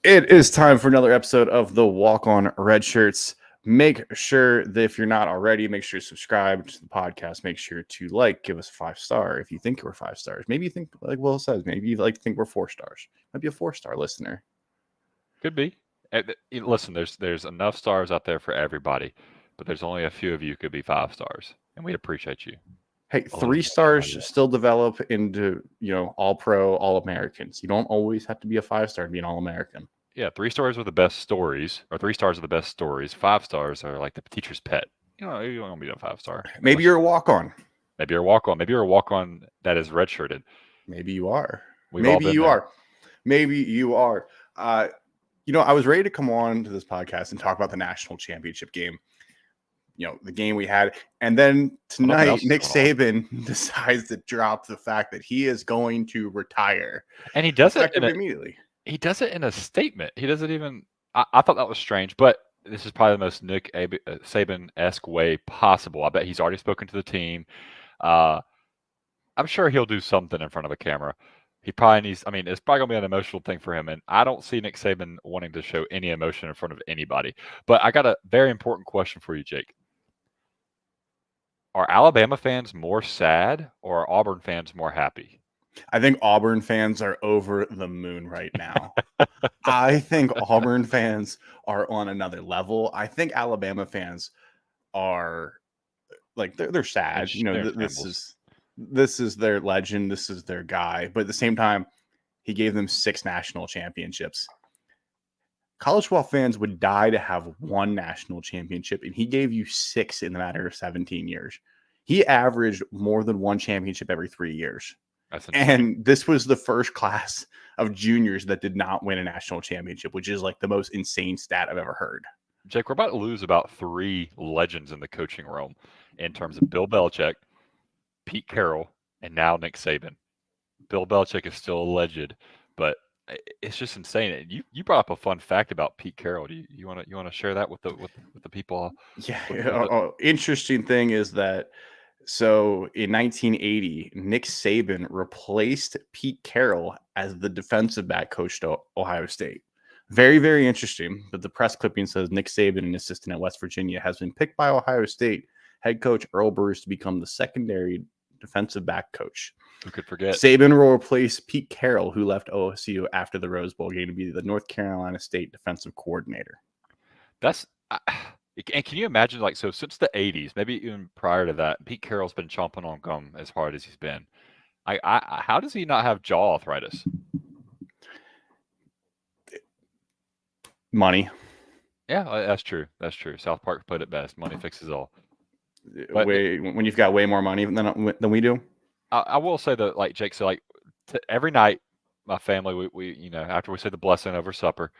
It is time for another episode of the Walk-On Redshirts. Make sure that if you're not already, make sure to subscribe to the podcast. Make sure to give us a 5-star if you think we're 5 stars. Maybe you think, like Will says, maybe you think we're 4 stars. Might be a 4-star listener. Could be. Listen, there's enough stars out there for everybody, but there's only a few of you could be 5 stars, and we appreciate you. Hey, Well, let us 3 know somebody stars else. still develop into all pro, all Americans. You don't always have to be a 5-star to be an all American. Yeah, 3 stars are the best stories, or 3 stars are the best stories. 5 stars are like the teacher's pet. You don't want to be a 5-star. Maybe you're a walk-on. Maybe you're a walk-on. Maybe you're a walk-on that is redshirted. Maybe you are. We've all been there. Maybe you are. I was ready to come on to this podcast and talk about the national championship game. The game we had. And then tonight, Nick Saban decides to drop the fact that he is going to retire. And he does it immediately. He does it in a statement. He doesn't even – I thought that was strange, but this is probably the most Nick Saban-esque way possible. I bet he's already spoken to the team. I'm sure he'll do something in front of a camera. He probably needs – I mean, it's probably going to be an emotional thing for him, and I don't see Nick Saban wanting to show any emotion in front of anybody. But I got a very important question for you, Jake. Are Alabama fans more sad or are Auburn fans more happy? I think Auburn fans are over the moon right now. I think Auburn fans are on another level. I think Alabama fans are they're sad. This is their legend. This is their guy. But at the same time, he gave them 6 national championships. College football fans would die to have 1 national championship, and he gave you 6 in the matter of 17 years. He averaged more than 1 championship every 3 years. And this was the first class of juniors that did not win a national championship, which is the most insane stat I've ever heard. Jake, we're about to lose about 3 legends in the coaching realm in terms of Bill Belichick, Pete Carroll, and now Nick Saban. Bill Belichick is still a legend, but it's just insane. And you brought up a fun fact about Pete Carroll. Do you want to share that with the people? Yeah. Interesting thing is that in 1980, Nick Saban replaced Pete Carroll as the defensive back coach to Ohio State. Very, very interesting. But the press clipping says Nick Saban, an assistant at West Virginia, has been picked by Ohio State head coach Earl Bruce to become the secondary defensive back coach. Who could forget? Saban will replace Pete Carroll, who left OSU after the Rose Bowl game to be the North Carolina State defensive coordinator. And can you imagine, since the 80s, maybe even prior to that, Pete Carroll's been chomping on gum as hard as he's been. How does he not have jaw arthritis? Money. Yeah, that's true. That's true. South Park put it best. Money fixes all. But when you've got way more money than we do. I will say that, Jake said, every night, my family, we after we say the blessing over supper,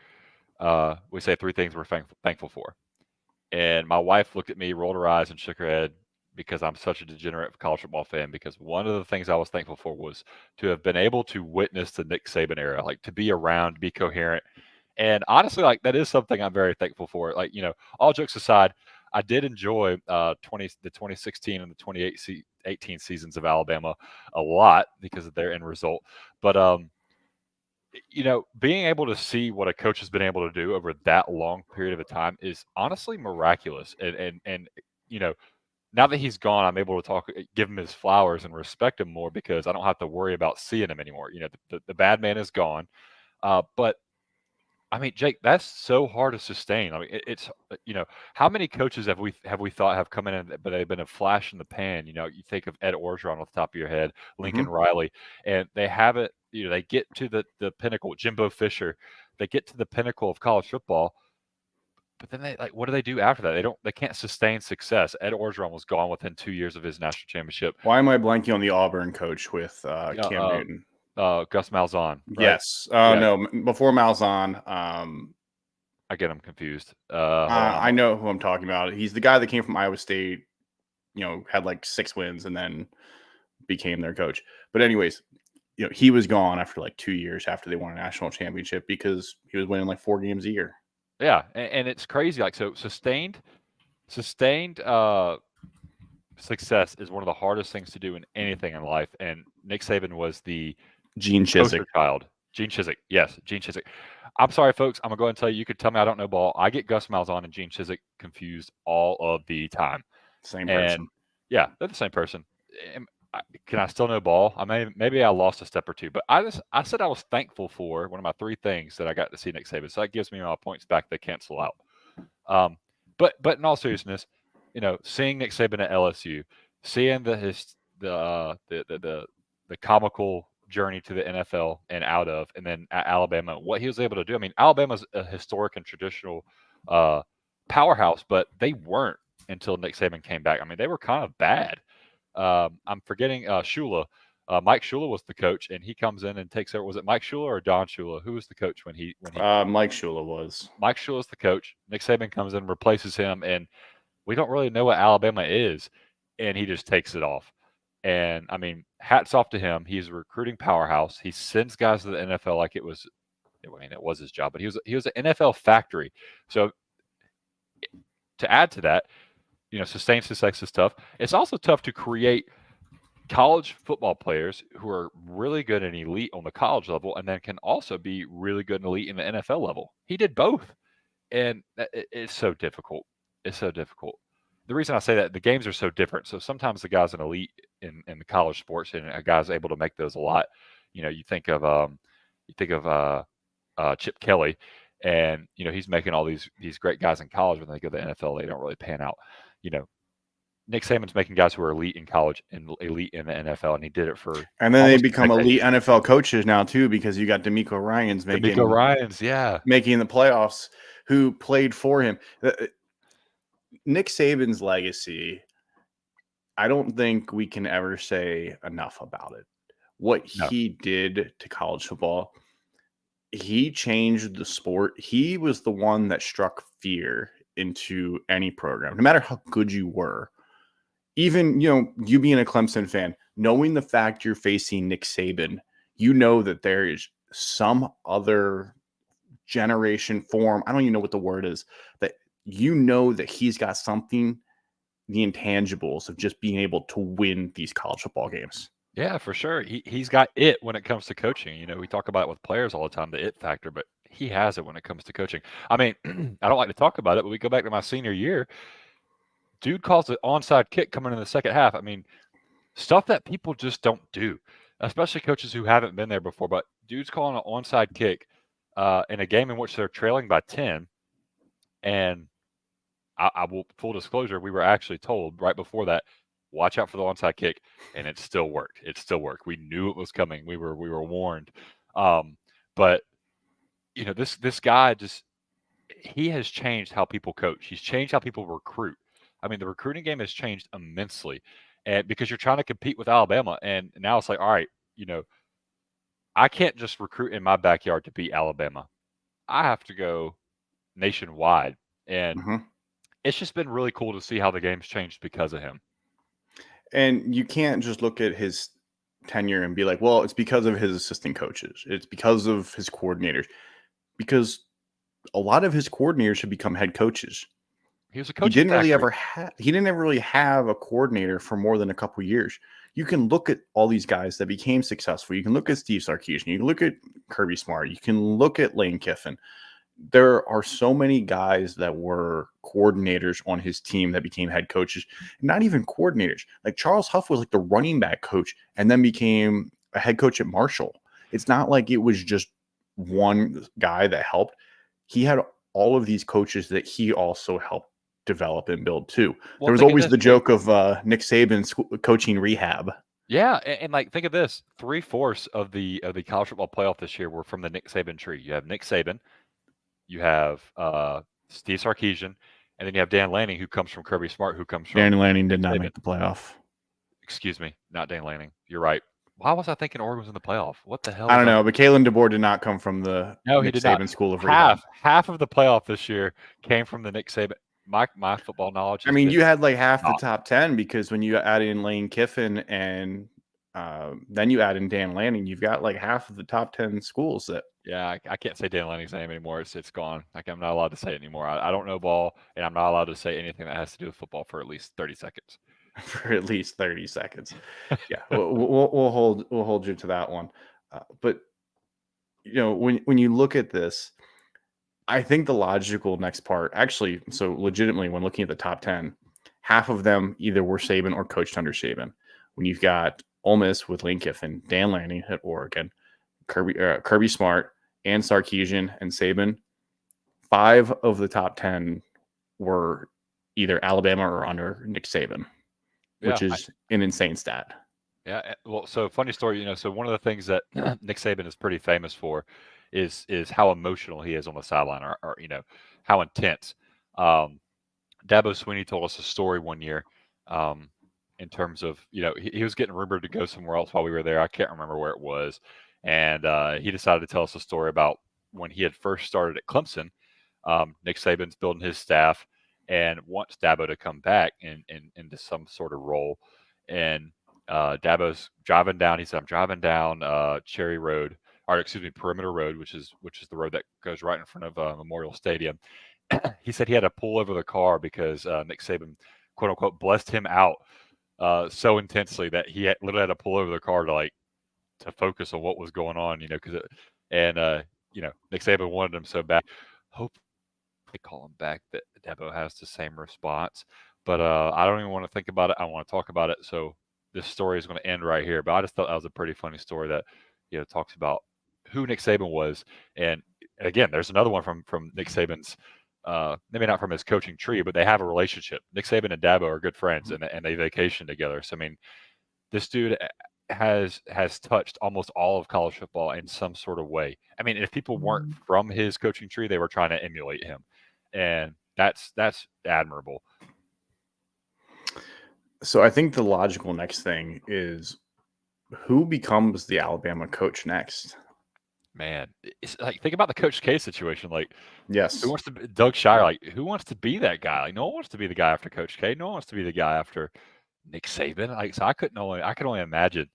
we say 3 things we're thankful for. And my wife looked at me, rolled her eyes, and shook her head because I'm such a degenerate college football fan. Because one of the things I was thankful for was to have been able to witness the Nick Saban era, to be around, to be coherent. And honestly, that is something I'm very thankful for. All jokes aside, I did enjoy the 2016 and the 2018 seasons of Alabama a lot because of their end result. But being able to see what a coach has been able to do over that long period of a time is honestly miraculous. And now that he's gone, I'm able to give him his flowers and respect him more because I don't have to worry about seeing him anymore. The bad man is gone. But I mean, Jake, that's so hard to sustain. I mean, it's how many coaches have we thought have come in, but they've been a flash in the pan. You think of Ed Orgeron off the top of your head, Lincoln Riley, and they haven't. They get to the pinnacle. Jimbo Fisher, they get to the pinnacle of college football, but then they what do they do after that? They can't sustain success. Ed Orgeron was gone within 2 years of his national championship. Why am I blanking on the Auburn coach with Cam Newton? Gus Malzahn. Right? Yes. No, before Malzahn. I get him confused. I know who I'm talking about. He's the guy that came from Iowa State, had 6 wins and then became their coach. But anyways, he was gone after 2 years after they won a national championship because he was winning 4 games a year. Yeah, and it's crazy. So sustained success is one of the hardest things to do in anything in life. And Nick Saban was the Gene Chizik child Gene Chizik. Yes, Gene Chizik. I'm sorry, folks. I'm gonna go ahead and tell you. You could tell me I don't know ball. I get Gus Malzahn and Gene Chizik confused all of the time. Same person. And yeah, they're the same person. Can I still know ball? Maybe I lost a step or two, but I said I was thankful for one of my three things that I got to see Nick Saban. So that gives me my points back. They cancel out. But in all seriousness, seeing Nick Saban at LSU, seeing the comical journey to the NFL and out of, and then at Alabama, what he was able to do. I mean, Alabama's a historic and traditional powerhouse, but they weren't until Nick Saban came back. I mean, they were kind of bad. I'm forgetting Shula. Mike Shula was the coach, and he comes in and takes over. Was it Mike Shula or Don Shula? Who was the coach when he? Mike Shula was. Mike Shula's the coach. Nick Saban comes in, replaces him, and we don't really know what Alabama is, and he just takes it off. And I mean, hats off to him. He's a recruiting powerhouse. He sends guys to the NFL like it was. I mean, it was his job, but he was an NFL factory. So to add to that, sustained success is tough. It's also tough to create college football players who are really good and elite on the college level, and then can also be really good and elite in the NFL level. He did both, and it's so difficult. It's so difficult. The reason I say that, the games are so different. So sometimes the guy's an elite in the college sports, and a guy's able to make those a lot. You think of Chip Kelly, and he's making all these great guys in college. When they go to the NFL, they don't really pan out. Nick Saban's making guys who are elite in college and elite in the NFL, and he did it for. And then they become elite NFL coaches now too, because you got DeMeco Ryans making the playoffs, who played for him. Nick Saban's legacy, I don't think we can ever say enough about it. What he did to college football, he changed the sport. He was the one that struck fear into any program, no matter how good you were. Even, you being a Clemson fan, knowing the fact you're facing Nick Saban, that there is some other generation form. I don't even know what the word is, that that he's got something, the intangibles of just being able to win these college football games. Yeah, for sure. He's got it when it comes to coaching. We talk about it with players all the time, the it factor, but he has it when it comes to coaching. I mean, I don't like to talk about it, but we go back to my senior year. Dude calls the onside kick coming in the second half. I mean, stuff that people just don't do, especially coaches who haven't been there before. But dude's calling an onside kick in a game in which they're trailing by 10. And I will, full disclosure, we were actually told right before that, watch out for the onside kick, and it still worked. It still worked. We knew it was coming. We were warned. But this guy he has changed how people coach. He's changed how people recruit. I mean, the recruiting game has changed immensely, and because you're trying to compete with Alabama, and now it's like, all right, I can't just recruit in my backyard to beat Alabama. I have to go nationwide, and it's just been really cool to see how the game's changed because of him. And you can't just look at his tenure and be like, well, it's because of his assistant coaches. It's because of his coordinators. Because a lot of his coordinators should become head coaches. He was a coach. He didn't ever really have a coordinator for more than a couple years. You can look at all these guys that became successful. You can look at Steve Sarkisian. You can look at Kirby Smart. You can look at Lane Kiffin. There are so many guys that were coordinators on his team that became head coaches, not even coordinators. Like Charles Huff was like the running back coach and then became a head coach at Marshall. It's not like it was just one guy that helped. He had all of these coaches that he also helped develop and build too. Well, there was always the joke of Nick Saban's coaching rehab. Yeah, and like think of this: 3/4 of the college football playoff this year were from the Nick Saban tree. You have Nick Saban, you have Steve Sarkisian, and then you have Dan Lanning, who comes from Kirby Smart, who comes from Dan Lanning did not make the playoff. Excuse me, not Dan Lanning. You're right. Why was I thinking Oregon was in the playoff? What the hell? I don't know, but Kalen DeBoer did not come from the Nick Saban School of Rehab. Half of the playoff this year came from the Nick Saban. My football knowledge. I mean, you had like half the top 10 because when you add in Lane Kiffin and then you add in Dan Lanning, you've got like half of the top 10 schools that. Yeah, I can't say Dan Lanning's name anymore. It's gone. Like I'm not allowed to say it anymore. I don't know ball, and I'm not allowed to say anything that has to do with football for at least 30 seconds. For at least 30 seconds. Yeah, we'll hold you to that one. But when you look at this, I think the logical next part, actually, so legitimately, when looking at the top 10, half of them either were Saban or coached under Saban. When you've got Ole Miss with Lane Kiffin, Dan Lanning at Oregon, Kirby Smart, and Sarkisian and Saban, 5 of the top 10 were either Alabama or under Nick Saban, which is an insane stat. Yeah, well, so funny story, so one of the things that Nick Saban is pretty famous for is how emotional he is on the sideline, or how intense. Dabo Swinney told us a story one year, in terms of, he was getting rumored to go somewhere else while we were there. I can't remember where it was, and he decided to tell us a story about when he had first started at Clemson. Nick Saban's building his staff and wants Dabo to come back into some sort of role, and Dabo's driving down. He said, "I'm driving down Cherry Road, or excuse me, Perimeter Road, which is the road that goes right in front of Memorial Stadium." He said he had to pull over the car because Nick Saban, quote unquote, blessed him out so intensely that he literally had to pull over the car to focus on what was going on. Nick Saban wanted him so bad. Hope they call him back that Dabo has the same response, but I don't even want to think about it. I want to talk about it. So this story is going to end right here. But I just thought that was a pretty funny story that talks about who Nick Saban was. And again, there's another one from Nick Saban's. Maybe not from his coaching tree, but they have a relationship. Nick Saban and Dabo are good friends, and they vacation together. So I mean, this dude has touched almost all of college football in some sort of way. I mean, if people weren't from his coaching tree, they were trying to emulate him, and that's admirable. So I think the logical next thing is who becomes the Alabama coach next. Man, it's like, think about the Coach K situation. Like, Yes, who wants to Doug Shire? Like, who wants to be that guy? Like, no one wants to be the guy after Coach K. No one wants to be the guy after Nick Saban. Like, so I could only imagine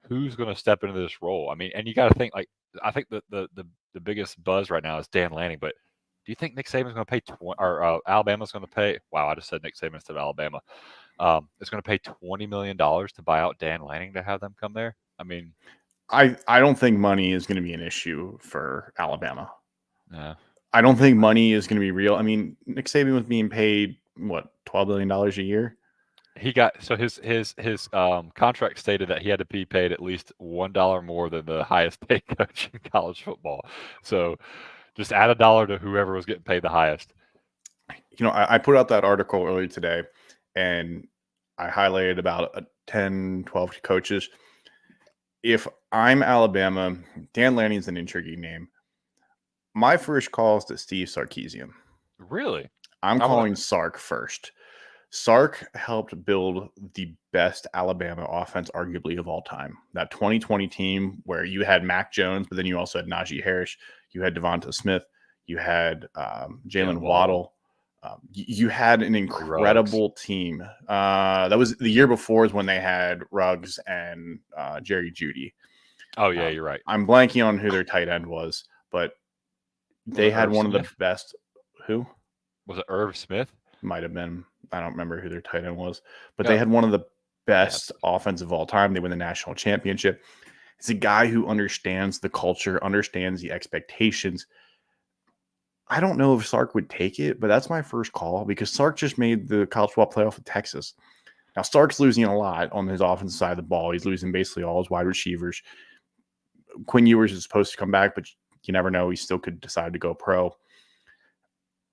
who's going to step into this role. I mean, and you got to think, like, I think the biggest buzz right now is Dan Lanning. But do you think Nick Saban's going to pay or Alabama's going to pay? Wow, I just said Nick Saban instead of Alabama. It's going to pay $20 million to buy out Dan Lanning to have them come there. I mean, I don't think money is going to be an issue for Alabama. yeah. I don't think money is going to be real. I mean, Nick Saban was being paid what, $12 billion a year. He got, so his contract stated that he had to be paid at least $1 more than the highest paid coach in college football. So just add $1 to whoever was getting paid the highest. I put out that article earlier today, and I highlighted about 10, 12 coaches. If I'm Alabama, Dan Lanning's an intriguing name. My first call is to Steve Sarkisian. Really? I'm calling Sark first. Sark helped build the best Alabama offense, arguably, of all time. That 2020 team where you had Mac Jones, but then you also had Najee Harris, you had Devonta Smith, you had Jalen Waddle. You had an incredible team. That was the year before is when they had Ruggs and Jerry Jeudy. Oh, yeah, you're right. I'm blanking on who their tight end was, but they had one of the best. Who? Was it Irv Smith? Might have been. I don't remember who their tight end was, but they had one of the best offense of all time. They win the national championship. It's a guy who understands the culture, understands the expectations. I don't know if Sark would take it, but that's my first call because Sark just made the college football playoff with Texas. Now, Sark's losing a lot on his offensive side of the ball. He's losing basically all his wide receivers. Quinn Ewers is supposed to come back, but you never know. He still could decide to go pro.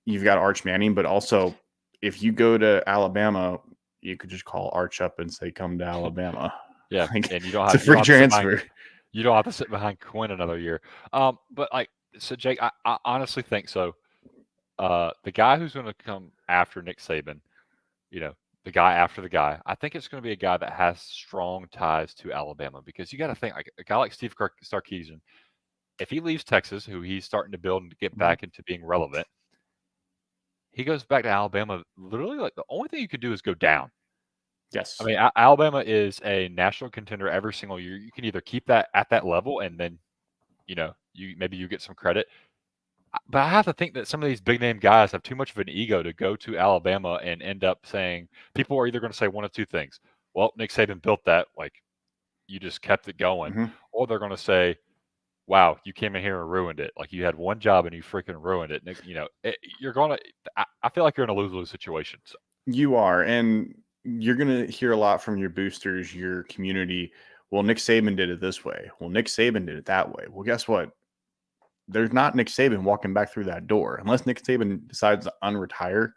You've got Arch Manning, but also if you go to Alabama, you could just call Arch up and say, come to Alabama. Yeah, like, and you don't have it's a free transfer. You don't have to sit behind Quinn another year. But like, so Jake, I honestly think so. The guy who's going to come after Nick Saban, the guy after the guy, I think it's going to be a guy that has strong ties to Alabama, because you got to think, like, a guy like Steve Sarkisian, if he leaves Texas, who he's starting to build and get back into being relevant, he goes back to Alabama. Literally, like, the only thing you could do is go down. Yes. I mean, Alabama is a national contender every single year. You can either keep that at that level, and then, you get some credit. But I have to think that some of these big name guys have too much of an ego to go to Alabama and end up saying, people are either going to say one of two things. Well, Nick Saban built that, like, you just kept it going. Mm-hmm. Or they're going to say, wow, you came in here and ruined it. Like you had one job and you freaking ruined it. You know, you're going to. I feel like you're in a lose-lose situation. So, You are, and you're gonna hear a lot from your boosters, your community. Well, Nick Saban did it this way. Well, Nick Saban did it that way. Well, guess what? There's not Nick Saban walking back through that door unless Nick Saban decides to unretire.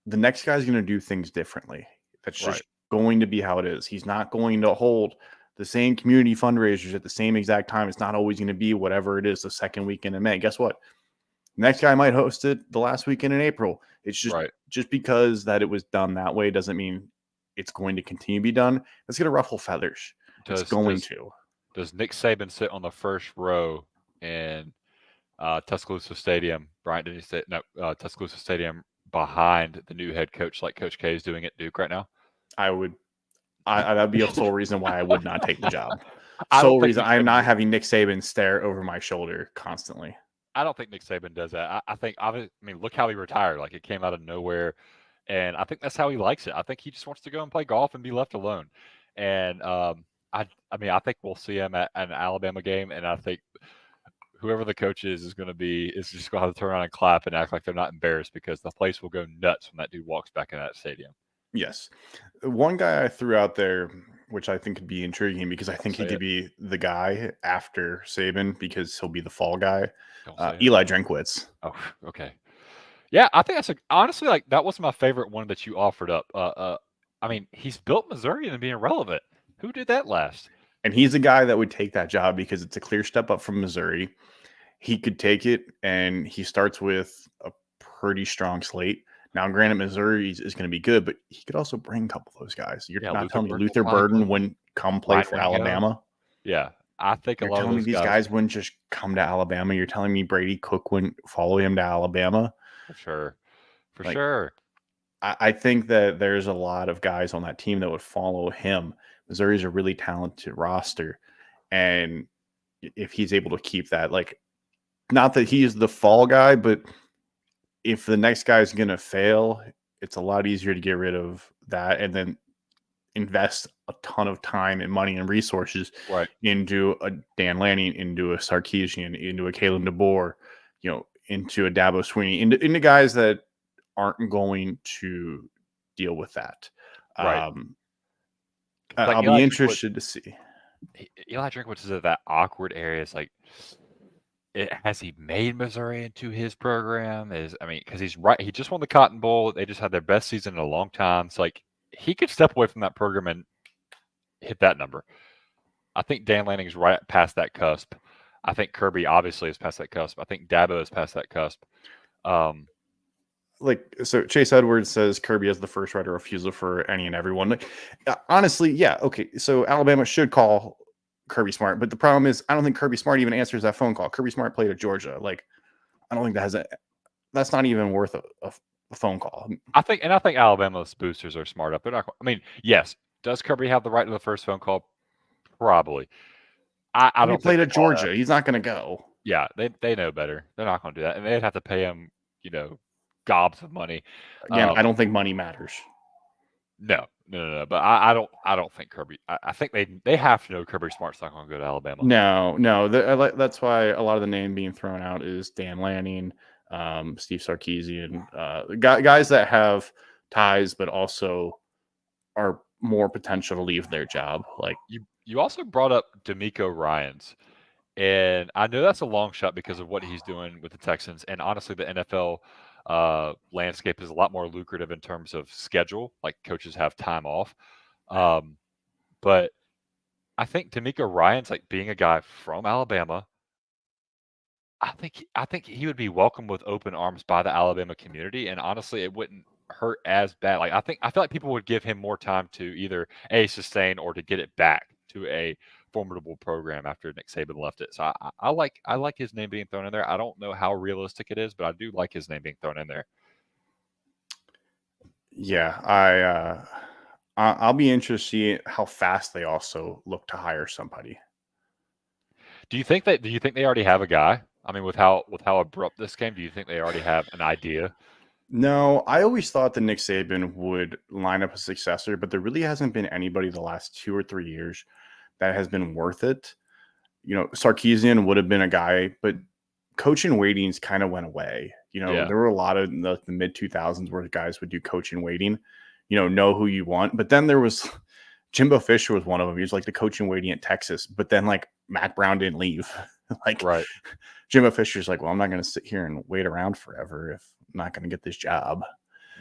The next guy's going to do things differently. That's right, just going to be how it is. He's not going to hold the same community fundraisers at the same exact time. It's not always going to be whatever it is the second weekend in May. Guess what? Next guy might host it the last weekend in April. It's right. just because that it was done that way doesn't mean it's going to continue to be done. It's going to ruffle feathers. It's Does going does to. does Nick Saban sit on the first row in Tuscaloosa Stadium? Bryant, did he say no? Tuscaloosa Stadium behind the new head coach, like Coach K is doing at Duke right now. I would. That'd be a sole reason why I would not take the job. I don't Sole think reason Nick I am Saban. not having Nick Saban stare over my shoulder constantly. I don't think Nick Saban does that. I think I mean, look how he retired. Like it came out of nowhere, and I think that's how he likes it. I think he just wants to go and play golf and be left alone. And I mean, I think we'll see him at an Alabama game, and I think whoever the coach is going to be is just going to have to turn around and clap and act like they're not embarrassed because the place will go nuts when that dude walks back in that stadium. Yes. One guy I threw out there, which I think could be intriguing because I Don't think he say could it. be the guy after Saban because he'll be the fall guy. Don't say it. Eli Drinkwitz. Oh, okay. Yeah, I think that's honestly like that was my favorite one that you offered up. I mean, he's built Missouri into being relevant. Who did that last? And he's a guy that would take that job because it's a clear step up from Missouri. He could take it, and he starts with a pretty strong slate. Now, granted, Missouri is going to be good, but he could also bring a couple of those guys. You're Yeah, not Luther telling me Burden will Luther probably Burden go. wouldn't come play Ryan for Wingo. Alabama. Yeah, I think a You're lot of telling me those these guys wouldn't just come to Alabama. You're telling me Brady Cook wouldn't follow him to Alabama. for sure, for Like, sure. I think that there's a lot of guys on that team that would follow him. Missouri's a really talented roster. And if he's able to keep that, like, not that he's the fall guy, but if the next guy's going to fail, it's a lot easier to get rid of that and then invest a ton of time and money and resources Right. into a Dan Lanning, into a Sarkisian, into a Kalen DeBoer, into a Dabo Sweeney, into guys that aren't going to deal with that. Right. Like I'll be interested to see. Eli Drinkwitz is at that awkward area. It's like, has he made Missouri into his program? I mean, because he's right. He just won the Cotton Bowl. They just had their best season in a long time. It's like he could step away from that program and hit that number. I think Dan Lanning's right past that cusp. I think Kirby obviously is past that cusp. I think Dabo is past that cusp. So Chase Edwards says Kirby has the first right of refusal for any and everyone. Honestly, yeah, okay. So Alabama should call Kirby Smart, but the problem is I don't think Kirby Smart even answers that phone call. Kirby Smart played at Georgia. Like, I don't think that's not even worth a phone call. I think Alabama's boosters are smart up. They're not. I mean, yes. Does Kirby have the right to the first phone call? Probably. I don't He played think at Georgia. He's not going to go. Yeah, they know better. They're not going to do that, and they'd have to pay him, gobs of money. Again, I don't think money matters. No. But I don't think Kirby. I think they have to know Kirby Smart's not going to go to Alabama. No. That's why a lot of the name being thrown out is Dan Lanning, Steve Sarkisian, guys that have ties, but also are more potential to leave their job. Like you also brought up D'Amico Ryans, and I know that's a long shot because of what he's doing with the Texans, and honestly, the NFL landscape is a lot more lucrative in terms of schedule. Like coaches have time off, but I think D'Amico Ryans, like being a guy from Alabama, I think he would be welcomed with open arms by the Alabama community, and honestly, it wouldn't hurt as bad. Like I feel like people would give him more time to either sustain or to get it back to a formidable program after Nick Saban left it. So I like his name being thrown in there. I don't know how realistic it is, but I do like his name being thrown in there. Yeah, I'll be interested to see how fast they also look to hire somebody. Do you think they already have a guy? I mean, with how abrupt this came, do you think they already have an idea? No, I always thought that Nick Saban would line up a successor, but there really hasn't been anybody the last 2 or 3 years that has been worth it. Sarkisian would have been a guy, but coach and waitings kind of went away. Yeah. There were a lot of the mid 2000s where guys would do coach and waiting, know who you want. But then there was Jimbo Fisher was one of them. He was like the coach and waiting at Texas, but then like Mac Brown didn't leave. Like Right. Jimbo Fisher's like, well, I'm not going to sit here and wait around forever if I'm not going to get this job.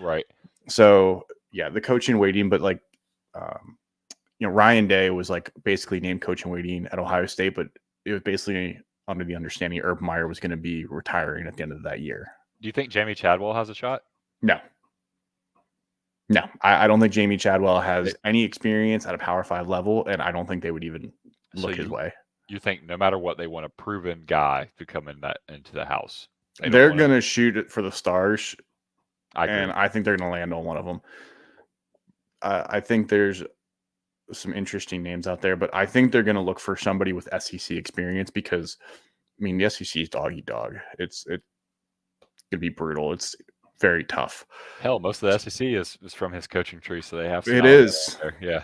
Right. So yeah, the coach and waiting, but like, Ryan Day was like basically named coach and waiting at Ohio State, but it was basically under the understanding Urban Meyer was going to be retiring at the end of that year. Do you think Jamie Chadwell has a shot? No, I don't think Jamie Chadwell has any experience at a Power 5 level, and I don't think they would even look his way. You think no matter what, they want a proven guy to come into the house? They're going to shoot it for the stars, and I think they're going to land on one of them. I think there's some interesting names out there, but I think they're going to look for somebody with SEC experience because, the SEC is dog eat dog. It's going to be brutal. It's very tough. Hell, most of the SEC is from his coaching tree, so they have. It is. Yeah.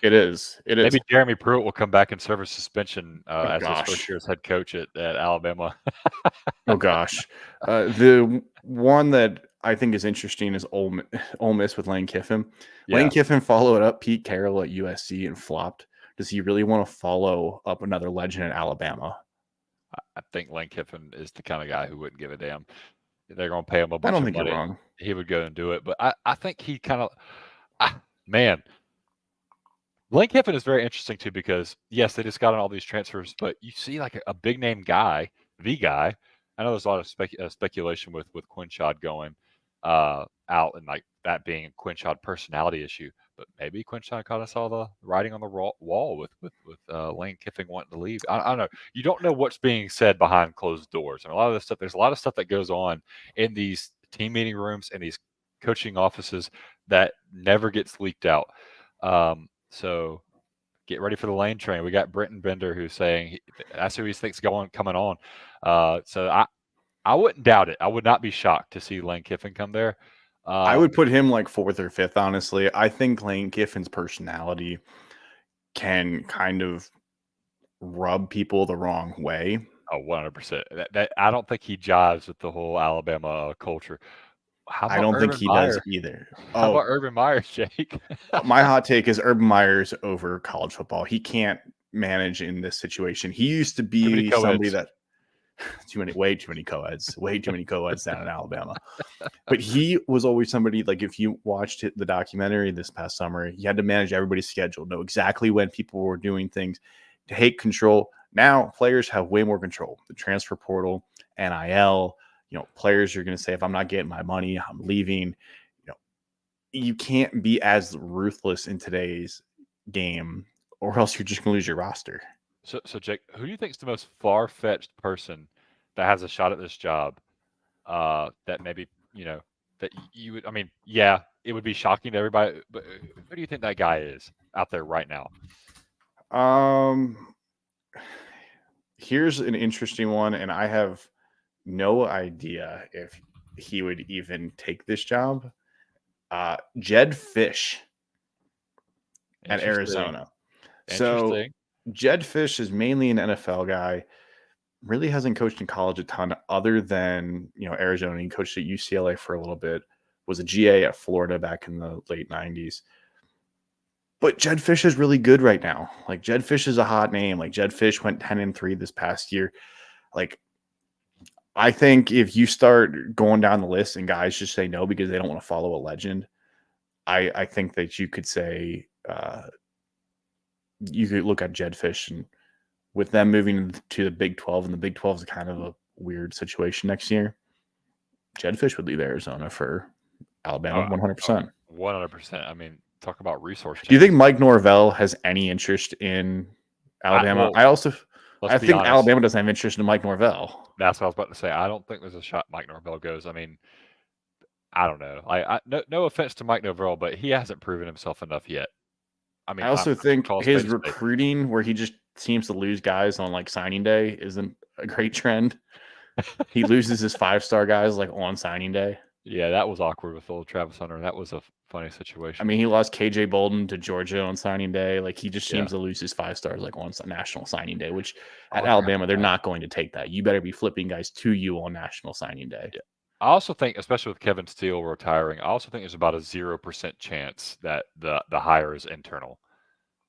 It is. Maybe Jeremy Pruitt will come back and serve a suspension as his first year as head coach at Alabama. Oh gosh, the one that I think is interesting is Ole Miss with Lane Kiffin. Yeah. Lane Kiffin followed up Pete Carroll at USC and flopped. Does he really want to follow up another legend at Alabama? I think Lane Kiffin is the kind of guy who wouldn't give a damn. They're going to pay him a bunch of money. I don't think you're wrong. He would go and do it, but I think he kind of man. Lane Kiffin is very interesting too because yes, they just got on all these transfers, but you see like a big name guy, the guy. I know there's a lot of speculation with Quinshad going out and like that being a Quinshad personality issue, but maybe Quinshad kind of saw the writing on the wall with Lane Kiffin wanting to leave. I don't know. You don't know what's being said behind closed doors, and a lot of this stuff. There's a lot of stuff that goes on in these team meeting rooms and these coaching offices that never gets leaked out. So get ready for the Lane train. We got Brenton Bender who's saying that's who he thinks coming on. So I wouldn't doubt it. I would not be shocked to see Lane Kiffin come there. I would put him like 4th or 5th, honestly. I think Lane Kiffin's personality can kind of rub people the wrong way. Oh, 100%. That I don't think he jives with the whole Alabama culture. I don't think he does either. How about Urban Meyer, Jake? My hot take is Urban Meyer's over college football. He can't manage in this situation. He used to be somebody that way too many co-eds down in Alabama. But he was always somebody like if you watched the documentary this past summer, he had to manage everybody's schedule, know exactly when people were doing things, to take control. Now players have way more control. The transfer portal, NIL. Players are going to say, if I'm not getting my money, I'm leaving. You can't be as ruthless in today's game or else you're just going to lose your roster. So Jake, who do you think is the most far-fetched person that has a shot at this job that maybe, that you would, it would be shocking to everybody, but who do you think that guy is out there right now? Here's an interesting one, and I have no idea if he would even take this job. Jedd Fisch at Arizona. So Jedd Fisch is mainly an NFL guy. Really hasn't coached in college a ton other than, Arizona. He coached at UCLA for a little bit. Was a GA at Florida back in the late 90s. But Jedd Fisch is really good right now. Like Jedd Fisch is a hot name. Like Jedd Fisch went 10-3 this past year. Like I think if you start going down the list and guys just say no because they don't want to follow a legend, I think that you could say you could look at Jedd Fisch, and with them moving to the Big 12, and the Big 12 is kind of a weird situation next year, Jedd Fisch would leave Arizona for Alabama 100%. 100%. Talk about resource change. Do you think Mike Norvell has any interest in Alabama? I think Alabama doesn't have interest in Mike Norvell. That's what I was about to say. I don't think there's a shot Mike Norvell goes. I don't know. No offense to Mike Norvell, but he hasn't proven himself enough yet. I also think his recruiting, where he just seems to lose guys on like signing day, isn't a great trend. He loses his 5-star guys like on signing day. Yeah, that was awkward with old Travis Hunter. That was a funny I situation. mean, he lost KJ Bolden to Georgia on signing day. Like, he just Yeah. seems to lose his 5 stars like on national signing day, which Oh, at I forgot Alabama, about they're that. not going to take that. You better be flipping guys to you on national signing day. Yeah. I also think, especially with Kevin Steele retiring, I also think there's about a 0% chance that the hire is internal.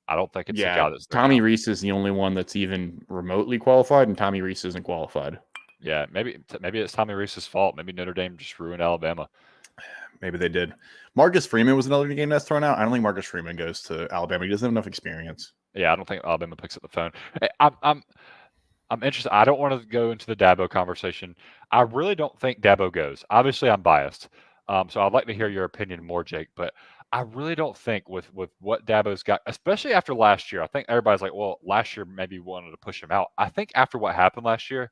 I don't think it's a Yeah, guy that's there Tommy now. Reese is the only one that's even remotely qualified, and Tommy Reese isn't qualified. Yeah, maybe it's Tommy Reese's fault. Maybe Notre Dame just ruined Alabama. Maybe they did. Marcus Freeman was another game that's thrown out. I don't think Marcus Freeman goes to Alabama. He doesn't have enough experience. Yeah, I don't think Alabama picks up the phone. Hey, I'm interested. I don't want to go into the Dabo conversation. I really don't think Dabo goes. Obviously, I'm biased, so I'd like to hear your opinion more, Jake. But I really don't think with what Dabo's got, especially after last year. I think everybody's like, well, last year maybe wanted to push him out. I think after what happened last year,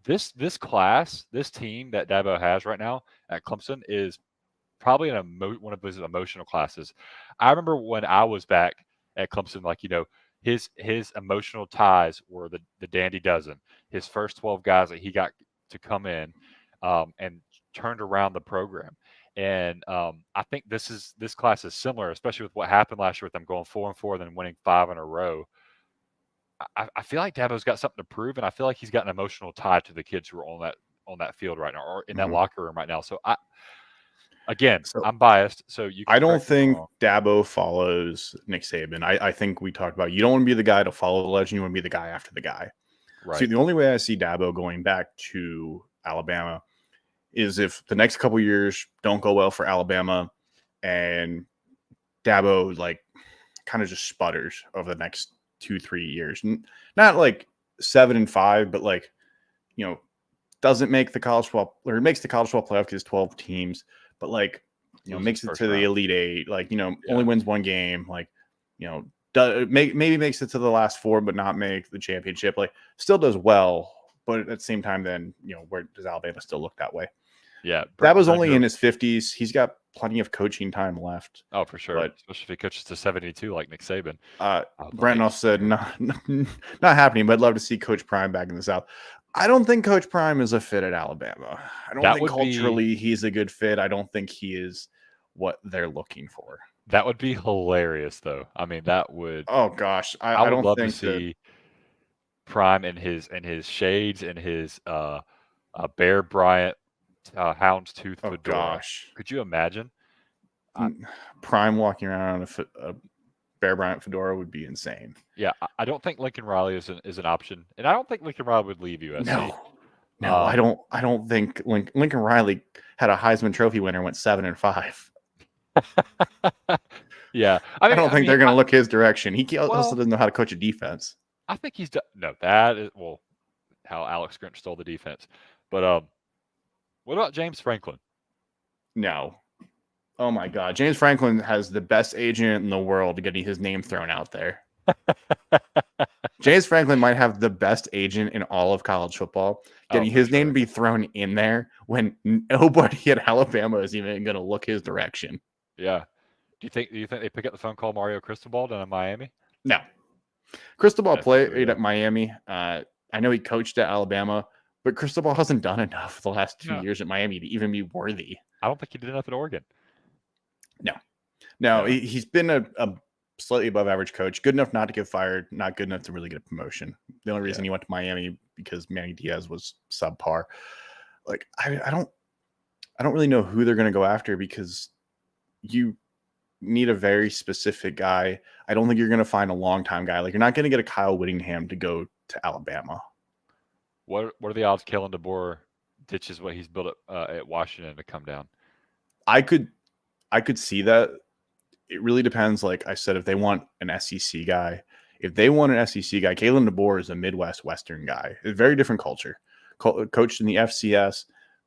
this class, this team that Dabo has right now at Clemson is probably one of his emotional classes. I remember when I was back at Clemson, like, his emotional ties were the Dandy Dozen. His first 12 guys that he got to come in and turned around the program. And I think this class is similar, especially with what happened last year with them going 4-4, then winning 5 in a row. I feel like Dabo's got something to prove, and I feel like he's got an emotional tie to the kids who are on that field right now, or in that locker room right now. So I'm biased, so you can I don't correct me if I'm think wrong. Dabo follows Nick Saban. I think we talked about, you don't want to be the guy to follow the legend. You want to be the guy after the guy. Right. See, the only way I see Dabo going back to Alabama is if the next couple years don't go well for Alabama and Dabo like kind of just sputters over the next 2-3 years. Not like 7-5, but like, doesn't make the college football, or makes the college football playoff because 12 teams, but like, makes it to the Elite Eight, like, only wins one game, like, maybe makes it to the last 4, but not make the championship, like, still does well. But at the same time, then, where does Alabama still look that way? Yeah. That was only in his 50s. He's got plenty of coaching time left. Oh, for sure. But, especially if he coaches to 72 like Nick Saban. Brentoff said, not happening, but I'd love to see Coach Prime back in the South. I don't think Coach Prime is a fit at Alabama. I don't think culturally he's a good fit. I don't think he is what they're looking for. That would be hilarious, though. I mean, that would. Oh gosh, I would don't love think to see Prime in his shades and his Bear Bryant houndstooth fedora. Gosh, could you imagine? Prime walking around on a Bear Bryant fedora would be insane. Yeah, I don't think Lincoln Riley is an option, and I don't think Lincoln Riley would leave USC. No, I don't think Lincoln Riley had a Heisman Trophy winner, went 7-5. Yeah, I don't think they're going to look his direction. He also doesn't know how to coach a defense. I think he's done. No, that is how Alex Grinch stole the defense. But what about James Franklin? No. Oh my God, James Franklin has the best agent in the world getting his name thrown out there. James Franklin might have the best agent in all of college football, getting his name to be thrown in there when nobody at Alabama is even going to look his direction. Yeah. Do you think they pick up the phone, call Mario Cristobal down in Miami? No. Cristobal played at Miami. I know he coached at Alabama, but Cristobal hasn't done enough the last 2 years at Miami to even be worthy. I don't think he did enough at Oregon. No, he's been a slightly above average coach, good enough not to get fired, not good enough to really get a promotion. The only reason he went to Miami because Manny Diaz was subpar. Like, I don't really know who they're going to go after, because you need a very specific guy. I don't think you're going to find a long-time guy. Like, you're not going to get a Kyle Whittingham to go to Alabama. What are the odds Kalen DeBoer ditches what he's built at Washington to come down? I could see that. It really depends. Like I said, if they want an SEC guy, Kalen DeBoer is a Midwest Western guy. It's a very different culture. Coached in the FCS,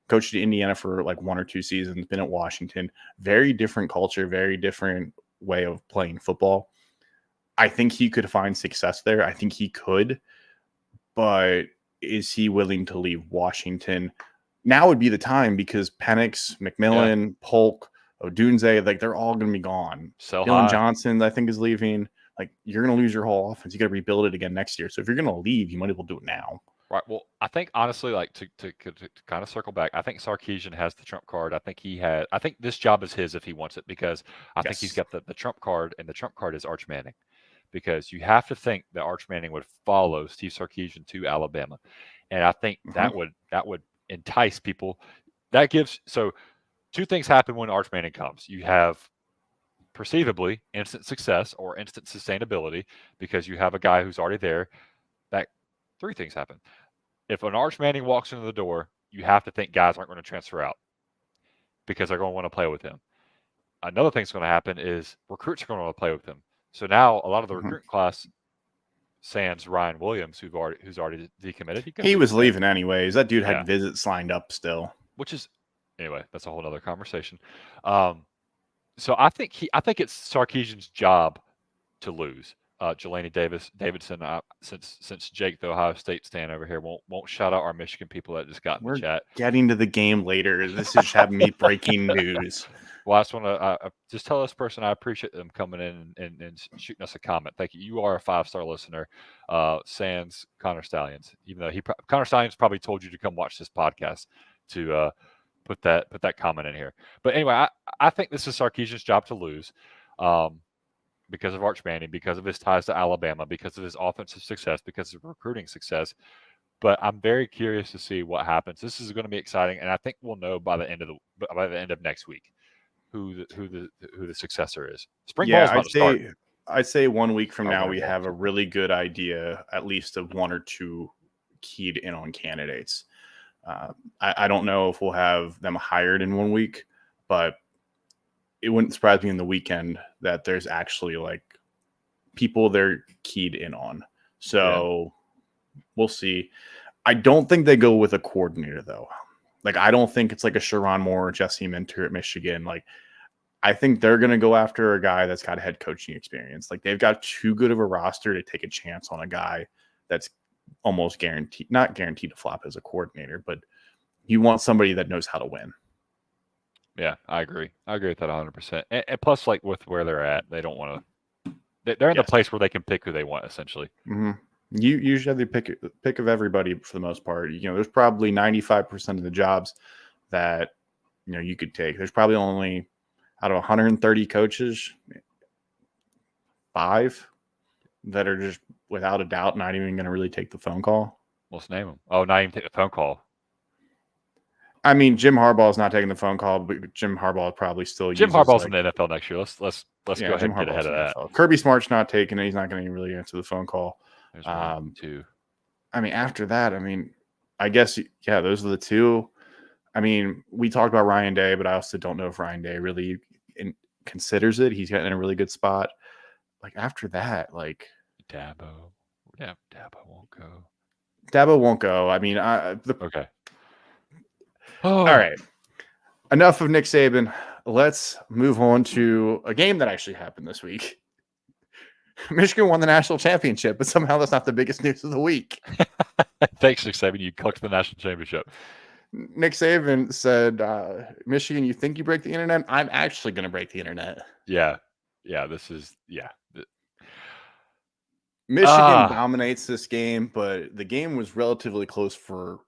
coached in Indiana for like 1 or 2 seasons, been at Washington. Very different culture, very different way of playing football. I think he could find success there. I think he could, but is he willing to leave Washington? Now would be the time, because Penix, McMillan, Polk, Odunze, like, they're all going to be gone. Dylan Johnson, I think, is leaving. Like, you're going to lose your whole offense. You got to rebuild it again next year. So if you're going to leave, you might as well do it now. Right. Well, I think honestly, like to kind of circle back, I think Sarkisian has the trump card. I think this job is his if he wants it because I think he's Yes. got the trump card, and the trump card is Arch Manning. Because you have to think that Arch Manning would follow Steve Sarkisian to Alabama, and I think Hmm. that would entice people. That gives so two things happen when Arch Manning comes. You have perceivably instant success or instant sustainability because you have a guy who's already there. That three things happen. If an Arch Manning walks into the door, you have to think guys aren't going to transfer out because they're going to want to play with him. Another thing's going to happen is recruits are going to want to play with him. So now a lot of the Hmm. recruiting class, sans Ryan Williams, who's already decommitted, he's going He to was recommit. leaving anyways. That dude Yeah, had visits lined up still. which is anyway. That's a whole other conversation. So I think it's Sarkisian's job to lose. Jelani Davidson, since Jake, the Ohio State stand over here, won't shout out our Michigan people that just got in the We're chat. getting to the game later. This is having me breaking news. Well, I just want to just tell this person I appreciate them coming in and shooting us a comment. Thank you. You are a 5-star listener, sans Connor Stallions. Even though Connor Stallions probably told you to come watch this podcast to put that comment in here. But anyway, I think this is Sarkisian's job to lose. Because of Arch Manning, because of his ties to Alabama, because of his offensive success, because of recruiting success. But I'm very curious to see what happens. This is going to be exciting, and I think we'll know by the end of next week who the successor is. Spring Yeah, ball's about to start. I'd say 1 week from Oh, now winter we ball. have a really good idea, at least of one or two keyed in on candidates. I don't know if we'll have them hired in 1 week, but it wouldn't surprise me in the weekend that there's actually like people they're keyed in on. So we'll see. I don't think they go with a coordinator though. Like I don't think it's like a Sharon Moore or Jesse Minter at Michigan. Like I think they're going to go after a guy that's got head coaching experience. Like they've got too good of a roster to take a chance on a guy that's almost guaranteed, not guaranteed to flop as a coordinator, but you want somebody that knows how to win. Yeah, I agree. I agree with that 100%. And plus, like with where they're at, they don't want to. They're in the Yes. place where they can pick who they want, essentially. Mm-hmm. You usually have the pick of everybody for the most part. You know, there's probably 95% of the jobs that you could take. There's probably only out of 130 coaches, 5 that are just without a doubt not even going to really take the phone call. Let's name them. Oh, not even take the phone call. I mean, Jim Harbaugh is not taking the phone call, but Jim Harbaugh probably still Jim uses Harbaugh's like, in the NFL next year. Let's go ahead Jim and get ahead Harbaugh's of in the that. NFL. Kirby Smart's not taking it. He's not going to really answer the phone call. There's 1, 2. I mean, after that, I mean, I guess those are the two. I mean, we talked about Ryan Day, but I also don't know if Ryan Day really considers it. He's getting in a really good spot. Like after that, like Dabo. Yeah, Dabo won't go. Dabo won't go. I mean, Okay. All right. Enough of Nick Saban. Let's move on to a game that actually happened this week. Michigan won the national championship, but somehow that's not the biggest news of the week. Thanks, Nick Saban. You cooked the national championship. Nick Saban said, Michigan, you think you break the internet? I'm actually going to break the internet. Yeah. This is, yeah. Michigan dominates this game, but the game was relatively close for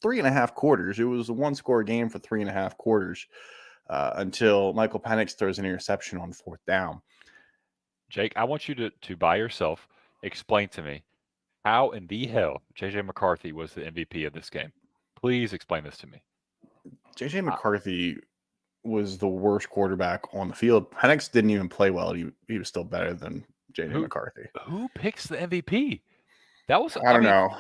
3.5 quarters. It was a 1-score game for 3.5 quarters until Michael Penix throws an interception on 4th down. Jake, I want you to by yourself explain to me how in the hell JJ McCarthy was the MVP of this game. Please explain this to me. JJ McCarthy was the worst quarterback on the field. Penix didn't even play well. He was still better than JJ McCarthy. Who picks the MVP? That was I don't know.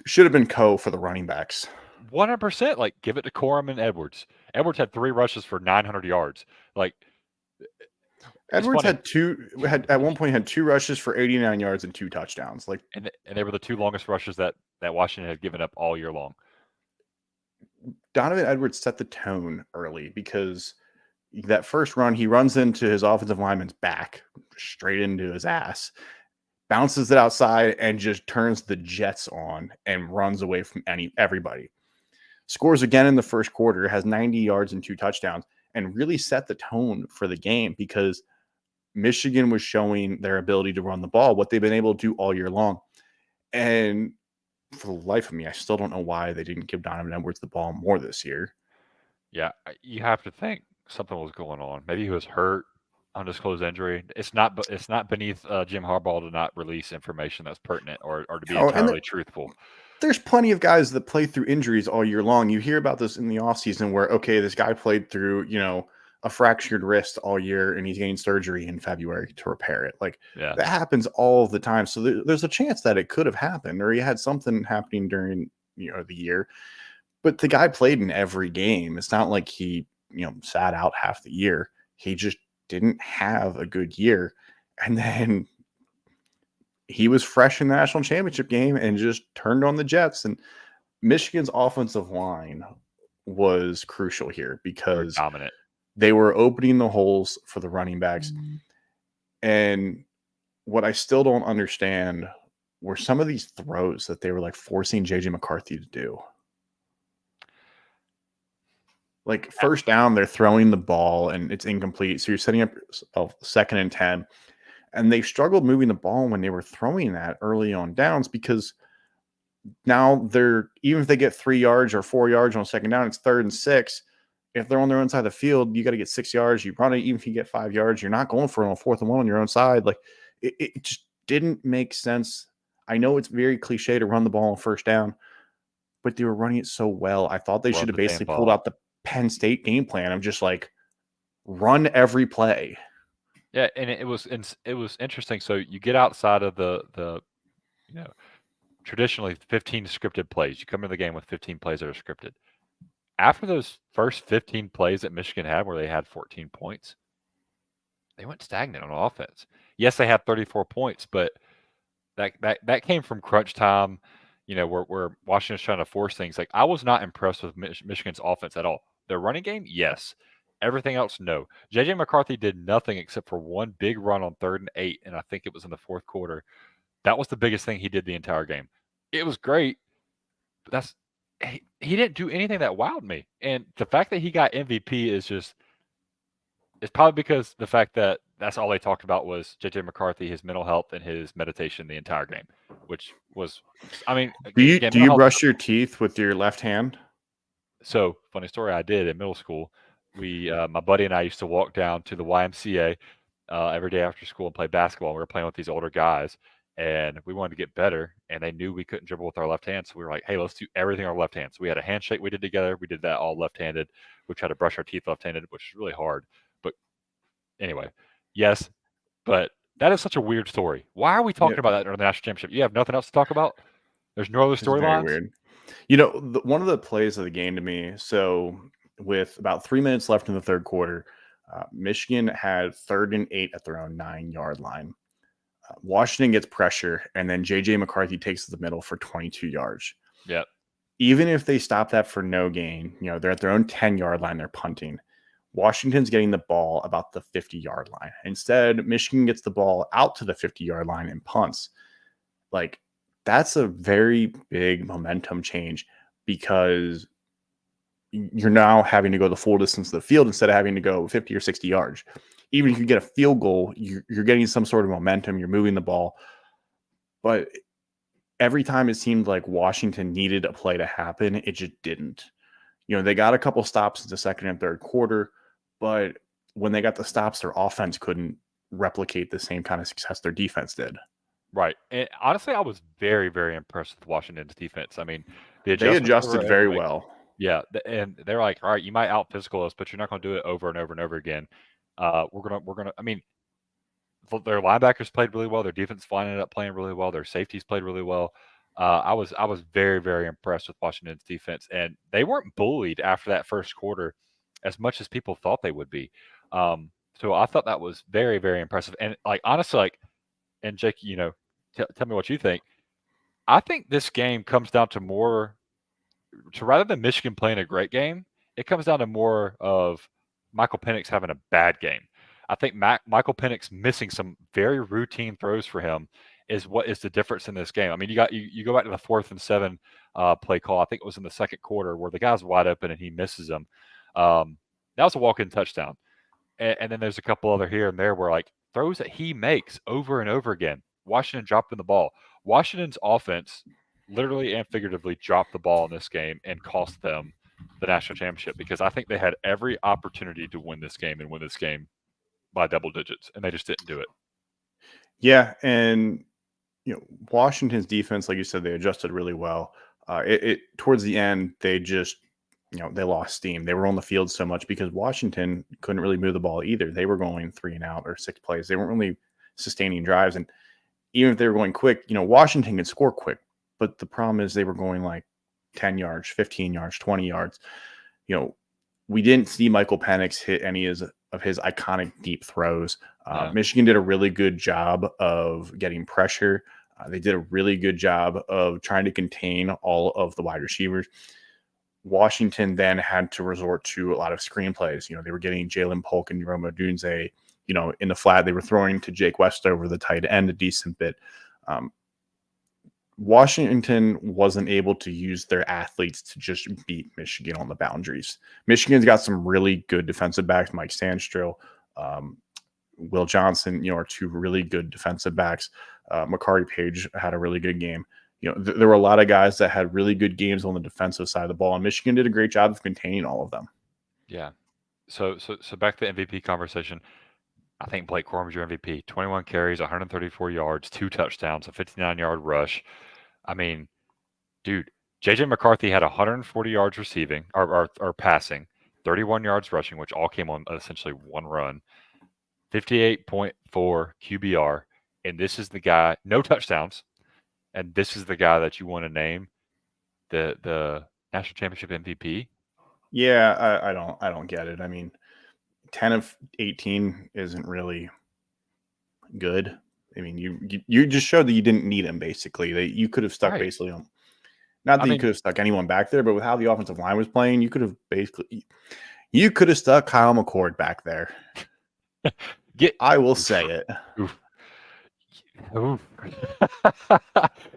Should have been Coe for the running backs. 100%. Like give it to Corum and Edwards. Edwards had 3 rushes for 900 yards. Like Edwards had at one point had 2 rushes for 89 yards and 2 touchdowns. Like and they were the 2 longest rushes that Washington had given up all year long. Donovan Edwards set the tone early because that first run, he runs into his offensive lineman's back, straight into his ass, bounces it outside, and just turns the Jets on and runs away from everybody. Scores again in the first quarter, has 90 yards and 2 touchdowns, and really set the tone for the game because Michigan was showing their ability to run the ball, what they've been able to do all year long. And for the life of me, I still don't know why they didn't give Donovan Edwards the ball more this year. Yeah, you have to think something was going on. Maybe he was hurt, undisclosed injury. It's not beneath Jim Harbaugh to not release information that's pertinent or to be Oh, and entirely truthful. there's plenty of guys that play through injuries all year long. You hear about this in the offseason where, okay, this guy played through, a fractured wrist all year and he's getting surgery in February to repair it. Like, Yeah, that happens all the time. So there's a chance that it could have happened, or he had something happening during, the year. But the guy played in every game. It's not like he, sat out half the year. He just didn't have a good year. And then he was fresh in the national championship game and just turned on the Jets. And Michigan's offensive line was crucial here they were because dominant. they were opening the holes for the running backs. And what I still don't understand were some of these throws that they were like forcing JJ McCarthy to do. Like, first down, they're throwing the ball and it's incomplete. So you're setting up a 2nd and 10. And they struggled moving the ball when they were throwing that early on downs because now even if they get 3 yards or 4 yards on 2nd down, it's 3rd and 6. If they're on their own side of the field, you got to get 6 yards. You run it, even if you get 5 yards, you're not going for it on 4th and 1 on your own side. Like, it just didn't make sense. I know it's very cliche to run the ball on 1st down, but they were running it so well. I thought they should have basically pulled out the Penn State game plan of just like run every play. Yeah, and it was interesting. So you get outside of the traditionally 15 scripted plays. You come into the game with 15 plays that are scripted. After those first 15 plays that Michigan had, where they had 14 points, they went stagnant on offense. Yes, they had 34 points, but that came from crunch time. Where Washington's trying to force things. Like, I was not impressed with Michigan's offense at all. Their running game, yes. Everything else, no. JJ McCarthy did nothing except for one big run on 3rd and 8, and I think it was in the 4th quarter. That was the biggest thing he did the entire game. It was great, but he didn't do anything that wowed me. And the fact that he got MVP it's probably because the fact that that's all they talked about was JJ McCarthy, his mental health, and his meditation the entire game, which was, I mean, do you brush your teeth with your left hand? So, funny story, I did in middle school. My buddy and I used to walk down to the YMCA every day after school and play basketball. We were playing with these older guys, and we wanted to get better, and they knew we couldn't dribble with our left hand. So we were like, hey, let's do everything our left hand. So we had a handshake we did together. We did that all left-handed. We tried to brush our teeth left-handed, which is really hard. But anyway, yes, but that is such a weird story. Why are we talking about that in the national championship? You have nothing else to talk about? There's no other storylines? Weird. One of the plays of the game to me, so with about 3 minutes left in the 3rd quarter, Michigan had 3rd and 8 at their own 9-yard line. Washington gets pressure, and then JJ McCarthy takes the middle for 22 yards. Yep. Even if they stop that for no gain, they're at their own 10-yard line, they're punting. Washington's getting the ball about the 50-yard line. Instead, Michigan gets the ball out to the 50-yard line and punts. Like, that's a very big momentum change because you're now having to go the full distance of the field instead of having to go 50 or 60 yards. Even if you get a field goal, you're getting some sort of momentum. You're moving the ball. But every time it seemed like Washington needed a play to happen, it just didn't. They got a couple stops in the 2nd and 3rd quarter, but when they got the stops, their offense couldn't replicate the same kind of success their defense did. Right. And honestly, I was very, very impressed with Washington's defense. I mean, they adjusted very well. Yeah. And they're like, all right, you might out physical us, but you're not going to do it over and over and over again. We're going to, I mean, their linebackers played really well. Their defense line ended up playing really well. Their safeties played really well. I was very, very impressed with Washington's defense, and they weren't bullied after that 1st quarter as much as people thought they would be. So I thought that was very, very impressive. And like, honestly, and Jake, tell me what you think. I think this game comes down to rather than Michigan playing a great game, it comes down to more of Michael Penix having a bad game. I think Michael Penix missing some very routine throws for him is what is the difference in this game. I mean, you go back to the 4th and 7 play call. I think it was in the 2nd quarter where the guy's wide open and he misses them. That was a walk-in touchdown. And then there's a couple other here and there where like throws that he makes over and over again. Washington dropping the ball. Washington's offense literally and figuratively dropped the ball in this game and cost them the national championship, because I think they had every opportunity to win this game and win this game by double digits, and they just didn't do it. Yeah, and Washington's defense, like you said, they adjusted really well. It towards the end, they just they lost steam. They were on the field so much because Washington couldn't really move the ball either. They were going 3 and out or 6 plays. They weren't really sustaining drives, and even if they were going quick, Washington could score quick. But the problem is they were going like 10 yards, 15 yards, 20 yards. We didn't see Michael Penix hit any of his iconic deep throws. Yeah. Michigan did a really good job of getting pressure. They did a really good job of trying to contain all of the wide receivers. Washington then had to resort to a lot of screenplays. They were getting Jalen Polk and Rome Odunze, in the flat. They were throwing to Jake Westover, the tight end, a decent bit. Washington wasn't able to use their athletes to just beat Michigan on the boundaries. Michigan's got some really good defensive backs, Mike Sandstrom, Will Johnson, are 2 really good defensive backs. Makari Page had a really good game. There were a lot of guys that had really good games on the defensive side of the ball, and Michigan did a great job of containing all of them. Yeah. So back to the MVP conversation. I think Blake Corum's your MVP. 21 carries, 134 yards, 2 touchdowns, a 59-yard rush. I mean, dude, J.J. McCarthy had 140 yards receiving or passing, 31 yards rushing, which all came on essentially one run, 58.4 QBR, and this is the guy, no touchdowns, and this is the guy that you want to name the national championship MVP. Yeah, I don't get it. I mean, 10 of 18 isn't really good. I mean, you just showed that you didn't need him. Basically, you could have stuck basically on. Not that you could have stuck anyone back there, but with how the offensive line was playing, you could have stuck Kyle McCord back there. I will say it. Oof. Oof.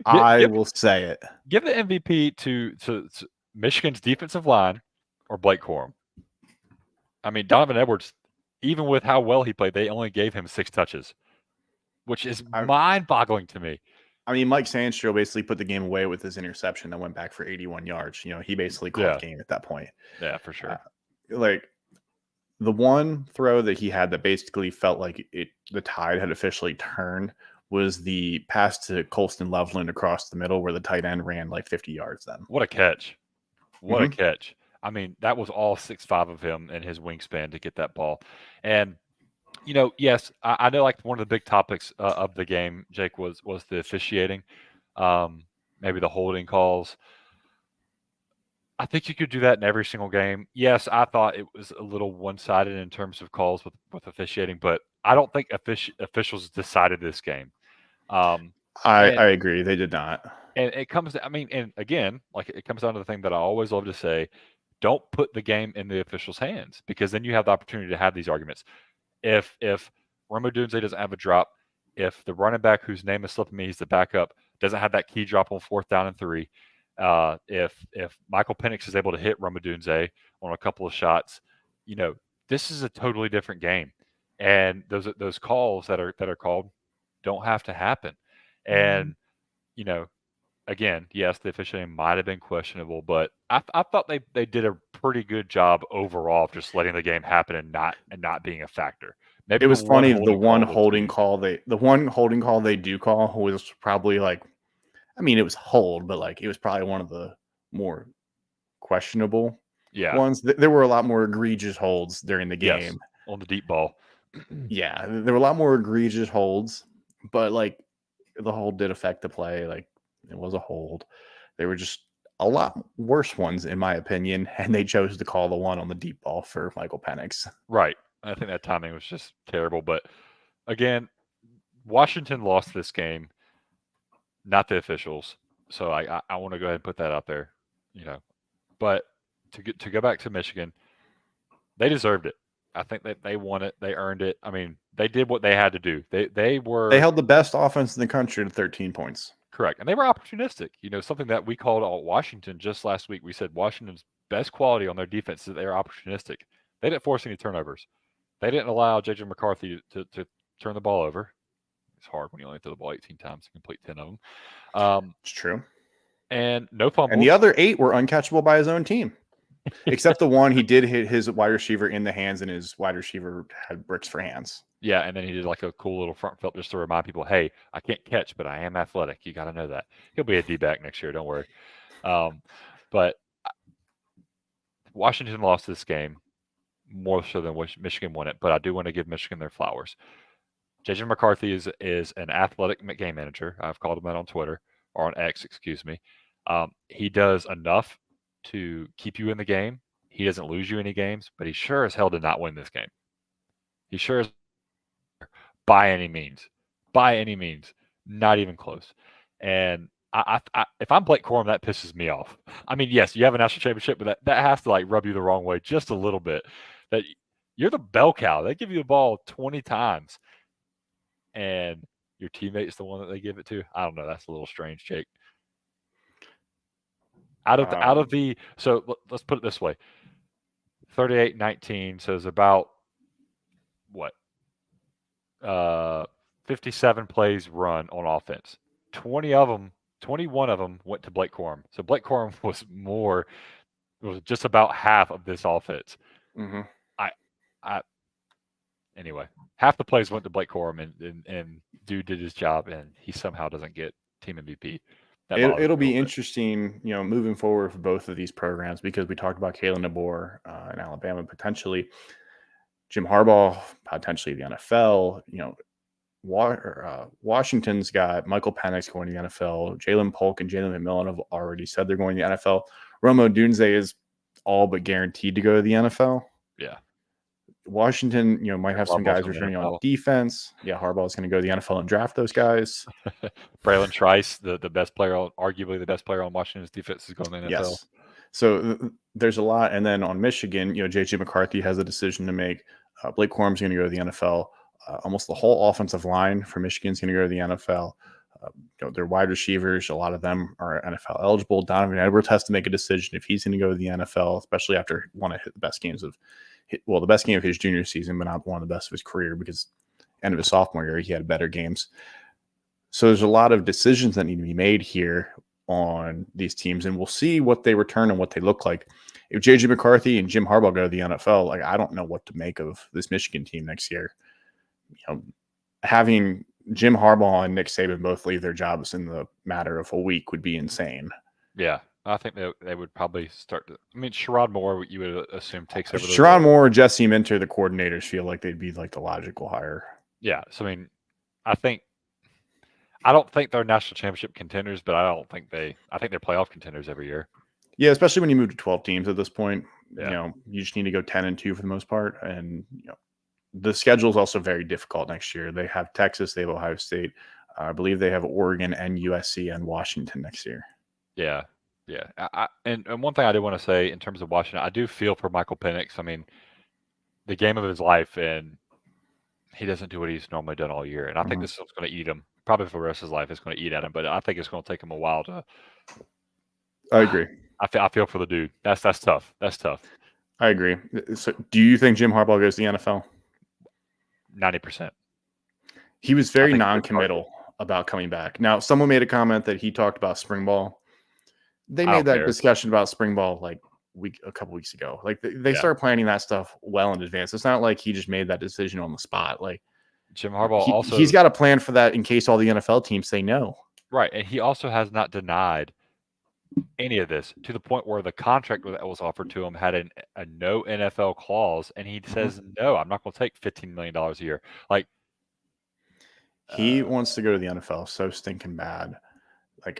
I will say it. Give the MVP to Michigan's defensive line or Blake Corum. I mean, Donovan Edwards, even with how well he played, they only gave him 6 touches, which is mind-boggling to me. I mean, Mike Sandstrom basically put the game away with his interception that went back for 81 yards. He basically called the game at that point. Yeah, for sure. Like the one throw that he had that basically felt like the tide had officially turned was the pass to Colston Loveland across the middle where the tight end ran like 50 yards then. What a catch. What a catch. I mean, that was all 6'5" of him and his wingspan to get that ball. And yes, I know like one of the big topics of the game, Jake, was the officiating, maybe the holding calls. I think you could do that in every single game. Yes, I thought it was a little one-sided in terms of calls with officiating, but I don't think officials decided this game. I agree. They did not. And it comes to, and again, like it comes down to the thing that I always love to say, don't put the game in the officials' hands, because then you have the opportunity to have these arguments. If Rome Odunze doesn't have a drop, if the running back whose name is slipping me, he's the backup, doesn't have that key drop on 4th down and 3, if Michael Penix is able to hit Rome Odunze on a couple of shots, this is a totally different game. And those calls that are called don't have to happen. And again, yes, the officiating might have been questionable, but I thought they did a pretty good job overall of just letting the game happen and not being a factor. Maybe it was funny. The one holding call they do call was probably like, I mean, it was hold, but like it was probably one of the more questionable ones. There were a lot more egregious holds during the game. Yes, on the deep ball. Yeah, there were a lot more egregious holds, but like the hold did affect the play. Like it was a hold. There were just a lot worse ones, in my opinion, and they chose to call the one on the deep ball for Michael Penix. Right. I think that timing was just terrible. But again, Washington lost this game, not the officials. So I want to go ahead and put that out there, But to go back to Michigan, they deserved it. I think that they won it. They earned it. I mean, they did what they had to do. They held the best offense in the country to 13 points. Correct. And they were opportunistic. Something that we called out Washington just last week. We said Washington's best quality on their defense is that they are opportunistic. They didn't force any turnovers. They didn't allow J.J. McCarthy to turn the ball over. It's hard when you only throw the ball 18 times to complete 10 of them. It's true. And no fumbles. And the other 8 were uncatchable by his own team. Except the one he did hit his wide receiver in the hands, and his wide receiver had bricks for hands. Yeah, and then he did like a cool little front flip just to remind people, hey, I can't catch, but I am athletic. You got to know that. He'll be a D-back next year, don't worry. But Washington lost this game more so than Michigan won it, but I do want to give Michigan their flowers. J.J. McCarthy is an athletic game manager. I've called him that on Twitter, or on X, excuse me. He does enough to keep you in the game. He doesn't lose you any games, but he sure as hell did not win this game. He sure as by any means, not even close. And if I'm Blake Corum, that pisses me off. I mean, yes, you have a national championship, but that has to like rub you the wrong way just a little bit. That you're the bell cow. They give you the ball 20 times, and your teammate's the one that they give it to. I don't know. That's a little strange, Jake. So let's put it this way: 38-19. So it's about what? 57 plays run on offense. 21 of them went to Blake Corum. So Blake Corum was just about half of this offense. Mm-hmm. Anyway, half the plays went to Blake Corum, and dude did his job, and he somehow doesn't get team MVP. It'll be interesting, moving forward for both of these programs, because we talked about Kalen DeBoer in Alabama, potentially Jim Harbaugh, potentially the NFL. Washington's got Michael Penix going to the NFL. Jalen Polk and Jalen McMillan have already said they're going to the NFL. Rome Odunze is all but guaranteed to go to the NFL. Yeah. Washington, might have some guys returning on defense. Yeah, Harbaugh is going to go to the NFL and draft those guys. Braylon Trice, the best player, arguably the best player on Washington's defense, is going to the NFL. Yes. So there's a lot. And then on Michigan, J.J. McCarthy has a decision to make. Blake Corum's going to go to the NFL. Almost the whole offensive line for Michigan is going to go to the NFL. Their wide receivers, a lot of them are NFL eligible. Donovan Edwards has to make a decision if he's going to go to the NFL, especially after one of the best games the best game of his junior season, but not one of the best of his career, because end of his sophomore year, he had better games. So there's a lot of decisions that need to be made here on these teams, and we'll see what they return and what they look like. If J.J. McCarthy and Jim Harbaugh go to the NFL, I don't know what to make of this Michigan team next year. Having Jim Harbaugh and Nick Saban both leave their jobs in the matter of a week would be insane. Yeah, I think they would probably start to. I mean, Sherrod Moore, you would assume, takes over. Sherrod Moore or Jesse Minter, the coordinators, feel like they'd be like the logical hire. Yeah, so I mean, I don't think they're national championship contenders, but I think they're playoff contenders every year. Yeah, especially when you move to 12 teams at this point. Yeah. You just need to go 10-2 for the most part, and the schedule is also very difficult next year. They have Texas, they have Ohio State. I believe they have Oregon and USC and Washington next year. Yeah. And one thing I do want to say in terms of Washington, I do feel for Michael Penix. I mean, the game of his life, and he doesn't do what he's normally done all year. And I think this is going to eat him. Probably for the rest of his life, it's going to eat at him. But I think it's going to take him a while to. I agree. I feel for the dude. That's tough. That's tough. I agree. So, do you think Jim Harbaugh goes to the NFL? 90%. He was very non-committal about coming back. Now, someone made a comment that he talked about spring ball. They made that discussion about spring ball a couple weeks ago. They started planning that stuff well in advance. It's not like he just made that decision on the spot. Jim Harbaugh he's got a plan for that in case all the NFL teams say no. Right, and he also has not denied any of this, to the point where the contract that was offered to him had a no NFL clause, and he says, no, I'm not going to take $15 million a year. He wants to go to the NFL so stinking bad.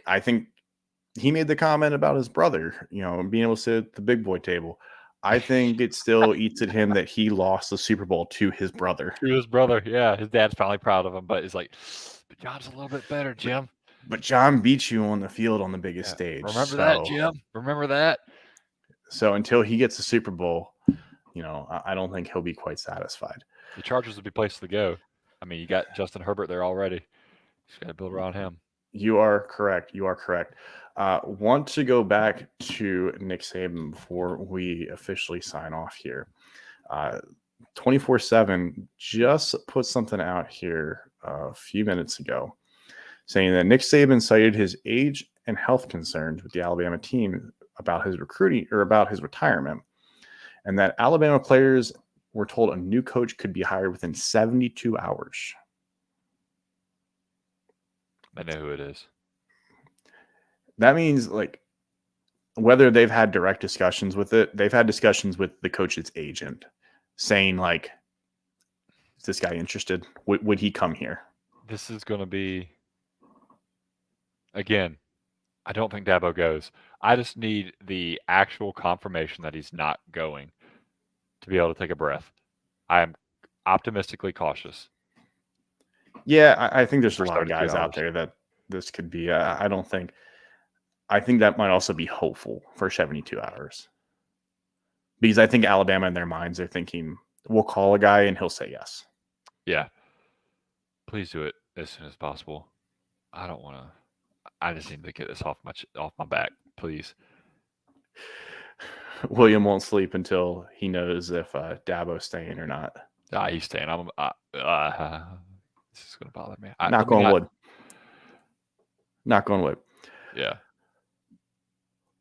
I think he made the comment about his brother, being able to sit at the big boy table. I think it still eats at him that he lost the Super Bowl to his brother. Yeah. His dad's probably proud of him, but it's but John's a little bit better, Jim. But John beat you on the field on the biggest stage. Remember that, Jim? Remember that? So until he gets the Super Bowl, I don't think he'll be quite satisfied. The Chargers would be place to go. I mean, you got Justin Herbert there already. Just got to build around him. You are correct. Want to go back to Nick Saban before we officially sign off here. 24/7 just put something out here a few minutes ago saying that Nick Saban cited his age and health concerns with the Alabama team about his recruiting or about his retirement, and that Alabama players were told a new coach could be hired within 72 hours. I know who it is. That means, like, whether they've had direct discussions with it, they've had discussions with the coach's agent saying, like, is this guy interested? Would he come here? This is going to be, again, I don't think Dabo goes. I just need the actual confirmation that he's not going to be able to take a breath. I am optimistically cautious. Yeah, I think there's For a lot of 72 guys out hours. there that this could be. I think that might also be hopeful for 72 hours. Because I think Alabama in their minds are thinking, we'll call a guy and he'll say yes. Yeah. Please do it as soon as possible. I don't want to. I just need to get this off my back, please. William won't sleep until he knows if Dabo's staying or not. He's staying. This is going to bother me. Knock on wood. Knock on wood. Yeah.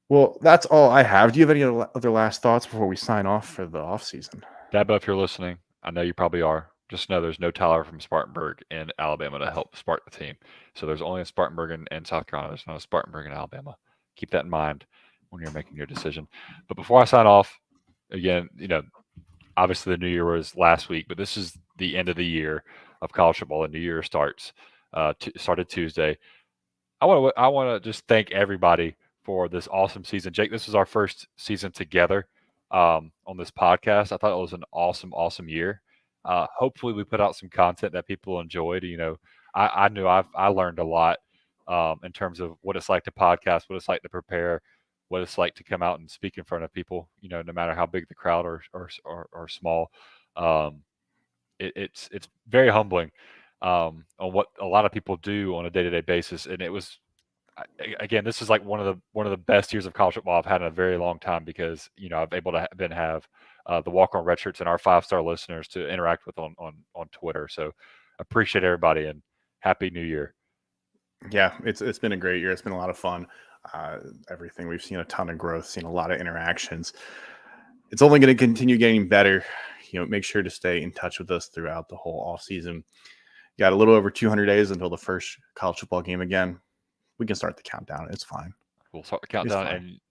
Well, that's all I have. Do you have any other last thoughts before we sign off for the offseason? Dabo, if you're listening, I know you probably are. Just know there's no Tyler from Spartanburg in Alabama to help spark the team. So there's only a Spartanburg in South Carolina. There's not a Spartanburg in Alabama. Keep that in mind when you're making your decision. But before I sign off, again, obviously the new year was last week, but this is the end of the year of college football. The new year started Tuesday. I want to just thank everybody for this awesome season. Jake, this was our first season together on this podcast. I thought it was an awesome year. Hopefully we put out some content that people enjoyed. I knew I learned a lot in terms of what it's like to podcast, what it's like to prepare, what it's like to come out and speak in front of people, no matter how big the crowd or small. It's very humbling on what a lot of people do on a day-to-day basis. And it was, again, this is like one of the best years of college football I've had in a very long time, because I've able to have the Walk-On Redshirts and our 5-star listeners to interact with on Twitter. So appreciate everybody and Happy New Year. Yeah, it's been a great year. It's been a lot of fun. Everything, we've seen a ton of growth, seen a lot of interactions. It's only going to continue getting better. Make sure to stay in touch with us throughout the whole off season. You got a little over 200 days until the first college football game again. We can start the countdown. It's fine. We'll start the countdown, and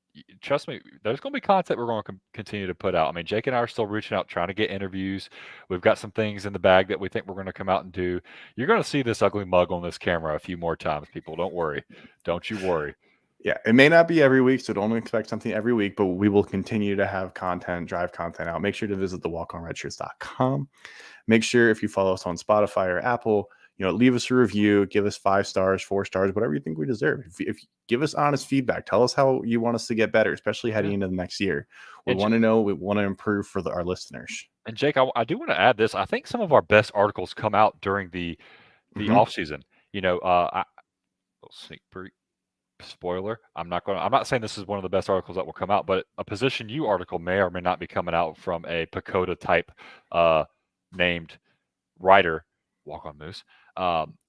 trust me, there's going to be content we're going to continue to put out. I mean, Jake and I are still reaching out, trying to get interviews. We've got some things in the bag that we think we're going to come out and do. You're going to see this ugly mug on this camera a few more times, people. Don't worry. Don't you worry. Yeah, it may not be every week, so don't expect something every week, but we will continue to have content, drive content out. Make sure to visit the walkonredshirts.com. Make sure, if you follow us on Spotify or Apple, leave us a review, give us 5 stars, 4 stars, whatever you think we deserve. If give us honest feedback, tell us how you want us to get better, especially heading into the next year. We want to know, we want to improve for our listeners. And Jake, I do want to add this. I think some of our best articles come out during the off season. Sneak peek. Spoiler, I'm not saying this is one of the best articles that will come out, but a Position U article may or may not be coming out from a Pacoda type named writer, Walk-On Moose,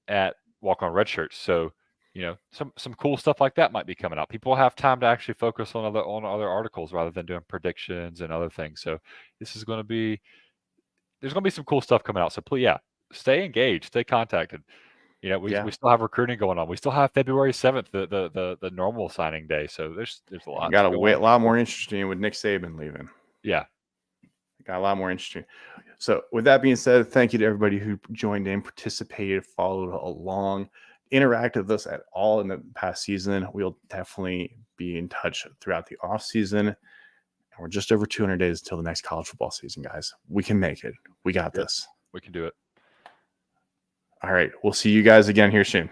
at Walk-On Redshirts. So, some cool stuff like that might be coming out. People have time to actually focus on other articles rather than doing predictions and other things. So there's going to be some cool stuff coming out. So please, stay engaged, stay contacted. We still have recruiting going on. We still have February 7th, the normal signing day. So there's a lot. Got a lot more interesting with Nick Saban leaving. Yeah. Got a lot more interesting. So with that being said, thank you to everybody who joined in, participated, followed along, interacted with us at all in the past season. We'll definitely be in touch throughout the off season. And we're just over 200 days until the next college football season, guys. We can make it. We got this. We can do it. All right. We'll see you guys again here soon.